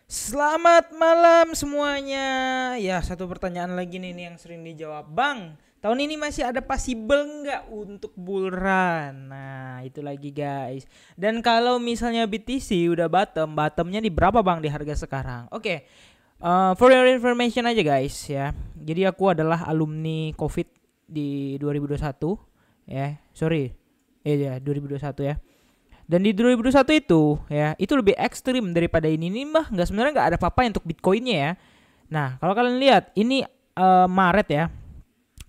Selamat malam semuanya. Ya, satu pertanyaan lagi nih yang sering dijawab. Bang, tahun ini masih ada possible nggak untuk bull run? Nah, itu lagi guys. Dan kalau misalnya BTC udah bottomnya di berapa bang di harga sekarang? Oke, for your information aja guys ya. Jadi aku adalah alumni COVID di 2021 ya. Sorry, ya 2021 ya. Dan di 2021 itu ya, itu lebih ekstrim daripada ini mah nggak sebenarnya nggak ada apa-apa untuk Bitcoinnya ya. Nah, kalau kalian lihat ini Maret ya.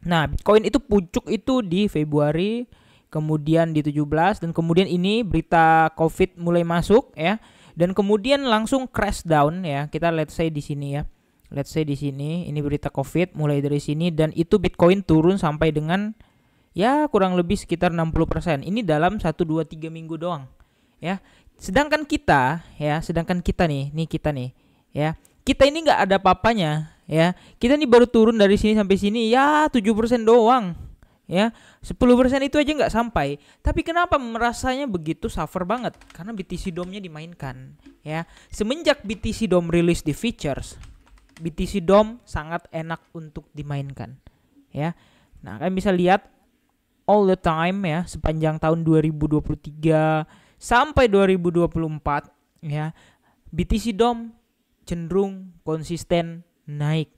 Nah, Bitcoin itu pucuk itu di Februari, kemudian di 17 dan kemudian ini berita Covid mulai masuk ya. Dan kemudian langsung crash down ya. Kita let's say di sini ya. Let's say di sini ini berita Covid mulai dari sini dan itu Bitcoin turun sampai dengan ya kurang lebih sekitar 60%. Ini dalam 1 2 3 minggu doang. Ya. Sedangkan kita nih kita nih, ya. Kita ini nggak ada papanya, ya. Kita nih baru turun dari sini sampai sini ya 7% doang. Ya, 10% itu aja nggak sampai. Tapi kenapa merasanya begitu suffer banget? Karena BTC Dome-nya dimainkan, ya. Semenjak BTC Dome rilis di features, BTC Dome sangat enak untuk dimainkan, ya. Nah, kalian bisa lihat all the time ya sepanjang tahun 2023 sampai 2024 ya, BTC Dome cenderung konsisten naik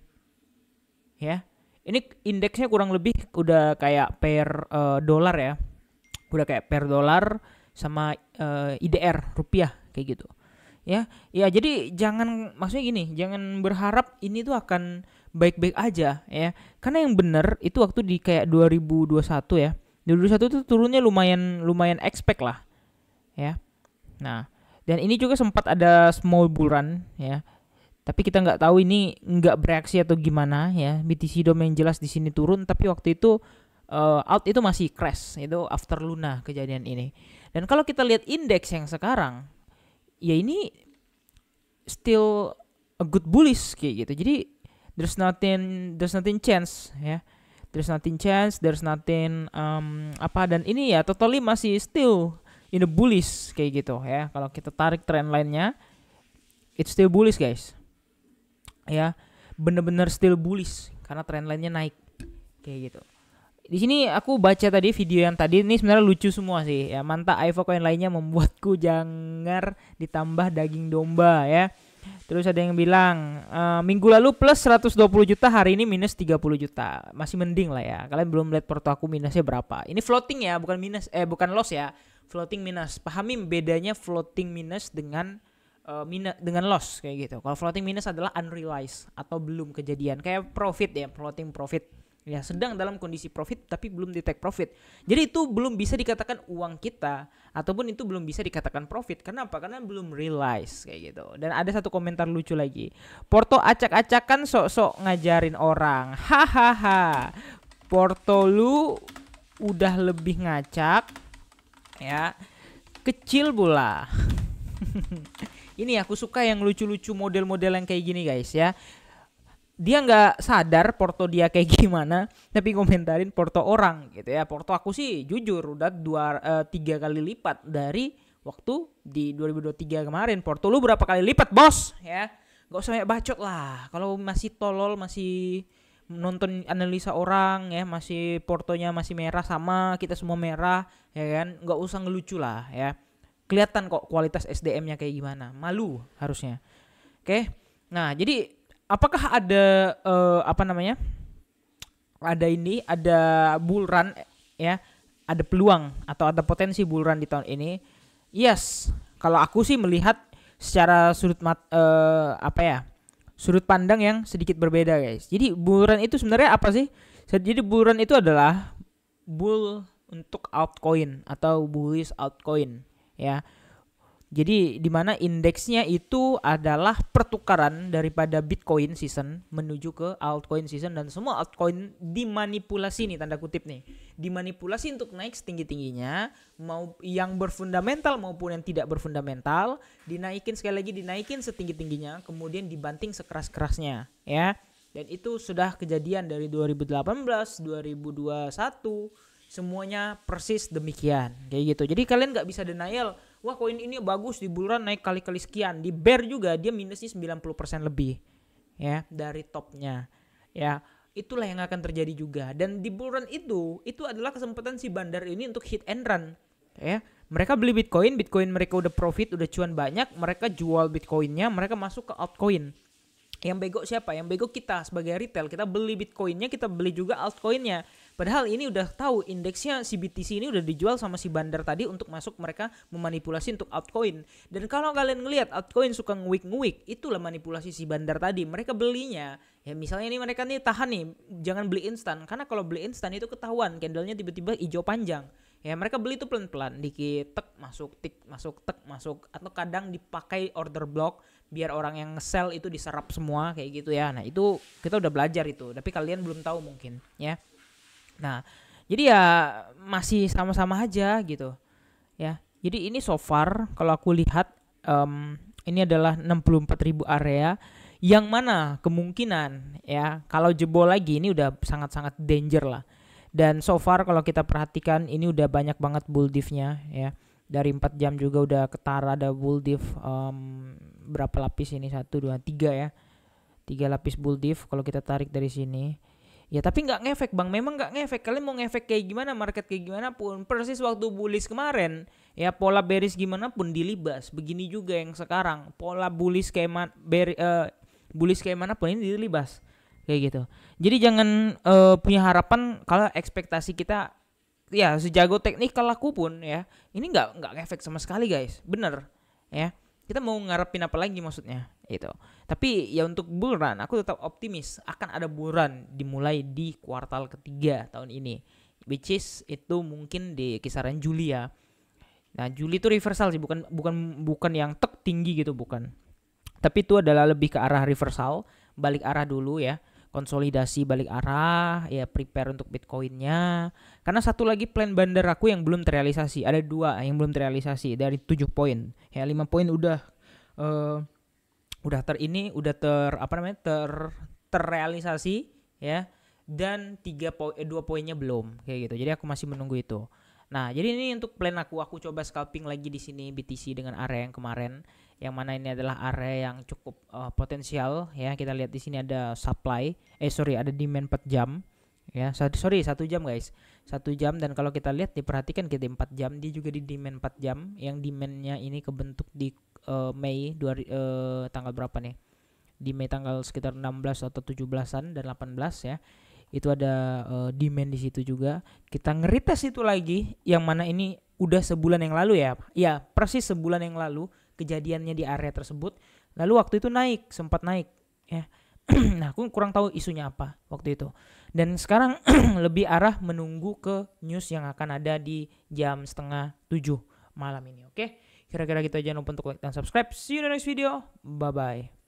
ya. Ini indeksnya kurang lebih udah kayak per dolar ya. Udah kayak per dolar sama IDR rupiah kayak gitu. Ya, ya jadi maksudnya gini, jangan berharap ini tuh akan baik-baik aja ya. Karena yang benar itu waktu di kayak 2021 ya. 2021 tuh turunnya lumayan expect lah ya. Nah, dan ini juga sempat ada small bull run ya. Tapi kita nggak tahu ini nggak bereaksi atau gimana ya. BTC Dome yang jelas di sini turun, tapi waktu itu alt itu masih crash. Itu after Luna kejadian ini. Dan kalau kita lihat indeks yang sekarang, ya ini still a good bullish kayak gitu. Jadi there's nothing chance ya. There's nothing dan ini ya totally masih still in the bullish kayak gitu ya. Kalau kita tarik trend line-nya, it's still bullish guys. Ya, bener-bener still bullish karena trend line-nya naik kayak gitu. Di sini aku baca tadi video yang tadi ini sebenarnya lucu semua sih ya. Manta Ivo coin lainnya membuatku jangar ditambah daging domba ya. Terus ada yang bilang minggu lalu plus 120 juta, hari ini minus 30 juta. Masih mending lah ya. Kalian belum lihat porto aku minusnya berapa. Ini floating ya, bukan loss ya. Floating minus. Pahami bedanya floating minus dengan dengan loss kayak gitu. Kalau floating minus adalah unrealized atau belum kejadian. Kayak profit ya, floating profit. Ya, sedang dalam kondisi profit tapi belum di take profit. Jadi itu belum bisa dikatakan uang kita ataupun itu belum bisa dikatakan profit. Kenapa? Karena belum realize kayak gitu. Dan ada satu komentar lucu lagi. Porto acak-acakan sok-sok ngajarin orang. Hahaha. Porto lu udah lebih ngacak ya. Kecil pula. Ini aku suka yang lucu-lucu model-model yang kayak gini guys ya. Dia nggak sadar porto dia kayak gimana, tapi komentarin porto orang gitu ya. Porto aku sih jujur udah 3 kali lipat dari waktu di 2023 kemarin. Porto lu berapa kali lipat bos ya? Gak usah banyak bacot lah. Kalau masih tolol, masih nonton analisa orang ya, masih portonya masih merah sama kita semua merah ya kan, nggak usah ngelucu lah ya. Kelihatan kok kualitas SDM-nya kayak gimana. Malu harusnya. Oke. Nah, jadi apakah ada ada bull run ya, ada peluang atau ada potensi bull run di tahun ini? Yes, kalau aku sih melihat secara sudut pandang yang sedikit berbeda guys. Jadi bull run itu sebenarnya apa sih? Jadi bull run itu adalah bull untuk altcoin atau bullish altcoin ya. Jadi di mana indeksnya itu adalah pertukaran daripada Bitcoin season menuju ke altcoin season, dan semua altcoin dimanipulasi nih, tanda kutip nih. Dimanipulasi untuk naik setinggi-tingginya, mau yang berfundamental maupun yang tidak berfundamental, dinaikin setinggi-tingginya, kemudian dibanting sekeras-kerasnya ya. Dan itu sudah kejadian dari 2018, 2021, semuanya persis demikian kayak gitu. Jadi kalian nggak bisa denial wah koin ini bagus di bulan naik kali-kali sekian. Di bear juga dia minusnya 90% lebih ya dari topnya. Ya, itulah yang akan terjadi juga. Dan di bulan itu adalah kesempatan si bandar ini untuk hit and run. Ya, mereka beli Bitcoin mereka udah profit, udah cuan banyak, mereka jual Bitcoinnya, mereka masuk ke altcoin. Yang bego siapa? Yang bego kita sebagai retail. Kita beli Bitcoinnya, kita beli juga altcoinnya. Padahal ini udah tahu indeksnya si BTC ini udah dijual sama si bandar tadi untuk masuk mereka memanipulasi untuk altcoin. Dan kalau kalian ngelihat altcoin suka nguik-nguik, itulah manipulasi si bandar tadi. Mereka belinya, ya misalnya ini mereka nih tahan nih, jangan beli instan. Karena kalau beli instan itu ketahuan, candlenya tiba-tiba hijau panjang. Ya mereka beli itu pelan-pelan, dikit tek masuk, tik masuk, tek masuk, atau kadang dipakai order block biar orang yang nge-sell itu diserap semua kayak gitu ya. Nah itu kita udah belajar itu, tapi kalian belum tahu mungkin ya. Nah jadi ya masih sama-sama aja gitu ya. Jadi ini so far kalau aku lihat ini adalah 64.000 area yang mana kemungkinan ya kalau jebol lagi ini udah sangat-sangat danger lah. Dan so far kalau kita perhatikan ini udah banyak banget bull diff-nya ya. Dari 4 jam juga udah ketara ada bull diff berapa lapis ini? 1, 2, 3 ya. 3 lapis bull diff kalau kita tarik dari sini. Ya tapi nggak ngefek bang, memang nggak ngefek. Kalian mau ngefek kayak gimana, market kayak gimana pun, persis waktu bullish kemarin ya, pola bearish gimana pun dilibas. Begini juga yang sekarang, pola bullish kayak bullish kayak mana pun ini dilibas kayak gitu. Jadi jangan punya harapan kalau ekspektasi kita ya sejago teknikal aku pun ya, ini nggak ngefek sama sekali guys, bener ya. Kita mau ngarepin apa lagi maksudnya itu. Tapi ya untuk bull run aku tetap optimis akan ada bull run dimulai di kuartal ketiga tahun ini, which is itu mungkin di kisaran Juli ya. Nah Juli itu reversal sih, bukan yang tek tinggi gitu, bukan. Tapi itu adalah lebih ke arah reversal, balik arah dulu ya, konsolidasi balik arah ya, prepare untuk Bitcoinnya. Karena satu lagi plan bandar aku yang belum terrealisasi, ada 2 yang belum terrealisasi dari 7 poin ya. 5 poin udah terrealisasi ya, dan 2 poinnya belum kayak gitu. Jadi aku masih menunggu itu. Nah, jadi ini untuk plan aku coba scalping lagi di sini BTC dengan area yang kemarin, yang mana ini adalah area yang cukup potensial ya. Kita lihat di sini ada ada demand 4 jam ya. 1 jam guys. 1 jam, dan kalau kita lihat diperhatikan kita 4 jam dia juga di demand 4 jam, yang demandnya ini kebentuk di Mei tanggal berapa nih? Di Mei tanggal sekitar 16 atau 17-an dan 18 ya. Itu ada demand di situ juga. Kita ngeretest itu lagi, yang mana ini udah sebulan yang lalu ya. Ya, persis sebulan yang lalu kejadiannya di area tersebut. Lalu waktu itu sempat naik ya. Nah, aku kurang tahu isunya apa waktu itu. Dan sekarang lebih arah menunggu ke news yang akan ada di jam 6:30 malam ini. Oke. Kira-kira gitu aja, jangan lupa untuk like dan subscribe. See you in the next video. Bye bye.